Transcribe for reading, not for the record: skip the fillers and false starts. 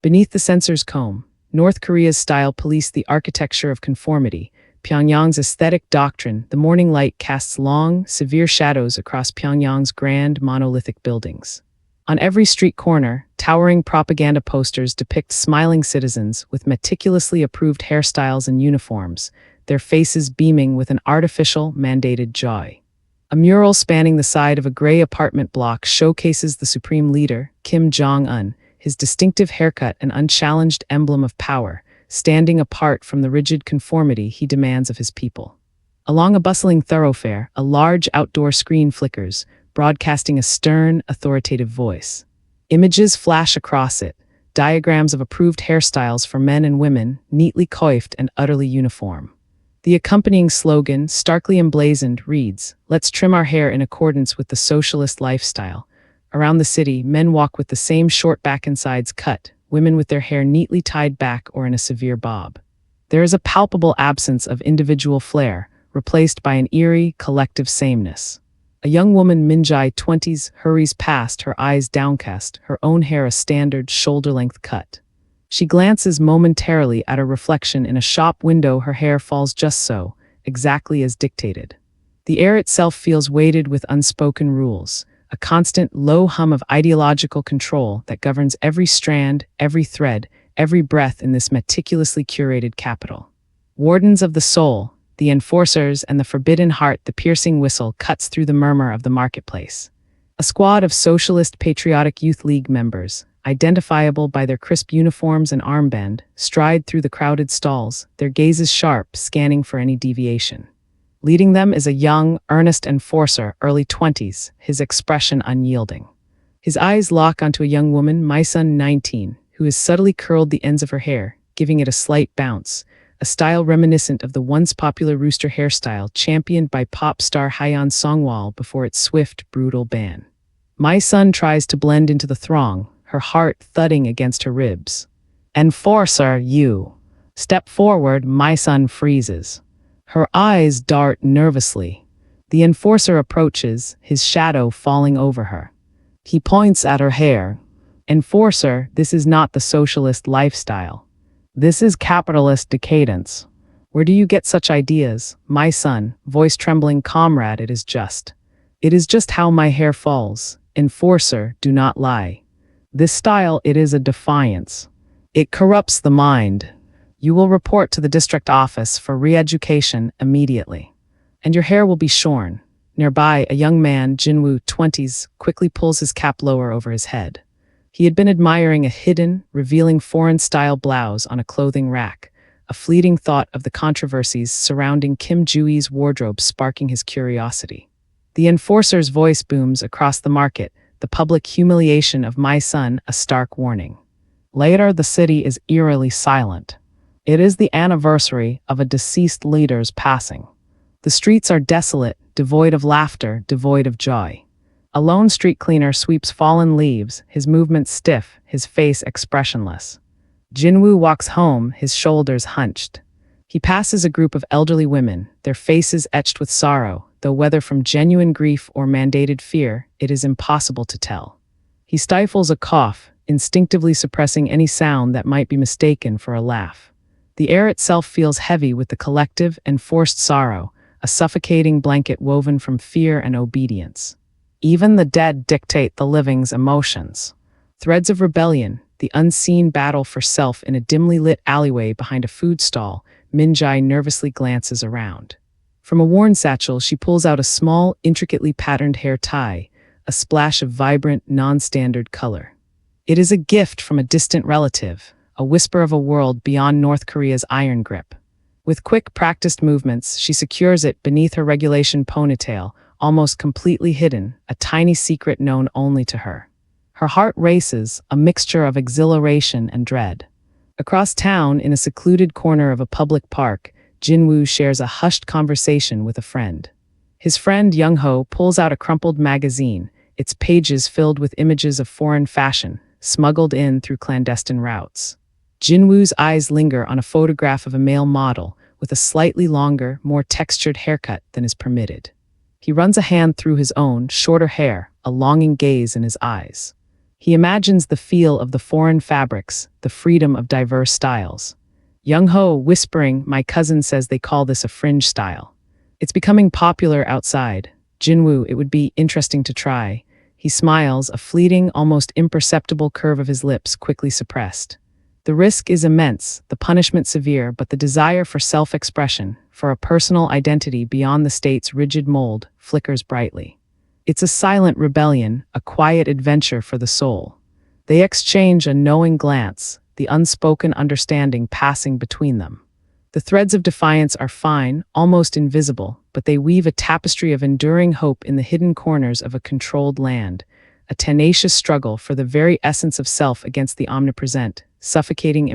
Beneath the censor's comb, North Korea's style policed the architecture of conformity. Pyongyang's aesthetic doctrine, the morning light casts long, severe shadows across Pyongyang's grand, monolithic buildings. On every street corner, towering propaganda posters depict smiling citizens with meticulously approved hairstyles and uniforms, their faces beaming with an artificial, mandated joy. A mural spanning the side of a gray apartment block showcases the supreme leader, Kim Jong-un, his distinctive haircut an unchallenged emblem of power, standing apart from the rigid conformity he demands of his people. Along a bustling thoroughfare, a large outdoor screen flickers, broadcasting a stern, authoritative voice. Images flash across it, diagrams of approved hairstyles for men and women, neatly coiffed and utterly uniform. The accompanying slogan, starkly emblazoned, reads, "Let's trim our hair in accordance with the socialist lifestyle." Around the city, men walk with the same short back and sides cut, women with their hair neatly tied back or in a severe bob. There is a palpable absence of individual flair, replaced by an eerie, collective sameness. A young woman, Minjai 20s, hurries past, her eyes downcast, her own hair a standard, shoulder-length cut. She glances momentarily at her reflection in a shop window. Her hair falls just so, exactly as dictated. The air itself feels weighted with unspoken rules, a constant low hum of ideological control that governs every strand, every thread, every breath in this meticulously curated capital. Wardens of the soul, the enforcers, and the forbidden heart, the piercing whistle cuts through the murmur of the marketplace. A squad of Socialist Patriotic Youth League members, identifiable by their crisp uniforms and armband, stride through the crowded stalls, their gazes sharp, scanning for any deviation. Leading them is a young, earnest enforcer, early 20s, his expression unyielding. His eyes lock onto a young woman, My-sun 19, who has subtly curled the ends of her hair, giving it a slight bounce, a style reminiscent of the once popular rooster hairstyle championed by pop star Haeyeon Songwal before its swift, brutal ban. My-sun tries to blend into the throng, her heart thudding against her ribs. "Enforcer, you. Step forward." My-sun freezes. Her eyes dart nervously. The enforcer approaches, his shadow falling over her. He points at her hair. "Enforcer, this is not the socialist lifestyle. This is capitalist decadence. Where do you get such ideas?" My-sun, voice trembling. "Comrade, it is just how my hair falls." "Enforcer, do not lie. This style, it is a defiance. It corrupts the mind. You will report to the district office for re-education immediately. And your hair will be shorn." Nearby, a young man, Jinwoo 20s, quickly pulls his cap lower over his head. He had been admiring a hidden, revealing foreign-style blouse on a clothing rack, a fleeting thought of the controversies surrounding Kim Joo-he's wardrobe sparking his curiosity. The enforcer's voice booms across the market, the public humiliation of My-sun a stark warning. Later, the city is eerily silent. It is the anniversary of a deceased leader's passing. The streets are desolate, devoid of laughter, devoid of joy. A lone street cleaner sweeps fallen leaves, his movements stiff, his face expressionless. Jinwoo walks home, his shoulders hunched. He passes a group of elderly women, their faces etched with sorrow, though whether from genuine grief or mandated fear, it is impossible to tell. He stifles a cough, instinctively suppressing any sound that might be mistaken for a laugh. The air itself feels heavy with the collective, enforced sorrow, a suffocating blanket woven from fear and obedience. Even the dead dictate the living's emotions. Threads of rebellion, the unseen battle for self in a dimly lit alleyway behind a food stall. Minjai nervously glances around. From a worn satchel, she pulls out a small, intricately patterned hair tie, a splash of vibrant, non-standard color. It is a gift from a distant relative, a whisper of a world beyond North Korea's iron grip. With quick, practiced movements, she secures it beneath her regulation ponytail, almost completely hidden, a tiny secret known only to her. Her heart races, a mixture of exhilaration and dread. Across town, in a secluded corner of a public park, Jinwoo shares a hushed conversation with a friend. His friend, Young-ho, pulls out a crumpled magazine, its pages filled with images of foreign fashion, smuggled in through clandestine routes. Jinwoo's eyes linger on a photograph of a male model with a slightly longer, more textured haircut than is permitted. He runs a hand through his own, shorter hair, a longing gaze in his eyes. He imagines the feel of the foreign fabrics, the freedom of diverse styles. Young-ho, whispering, my cousin says they call this a fringe style. It's becoming popular outside. Jinwoo, it would be interesting to try. He smiles, a fleeting, almost imperceptible curve of his lips quickly suppressed. The risk is immense, the punishment severe, but the desire for self-expression, for a personal identity beyond the state's rigid mold, flickers brightly. It's a silent rebellion, a quiet adventure for the soul. They exchange a knowing glance, the unspoken understanding passing between them. The threads of defiance are fine, almost invisible, but they weave a tapestry of enduring hope in the hidden corners of a controlled land, a tenacious struggle for the very essence of self against the omnipresent, suffocating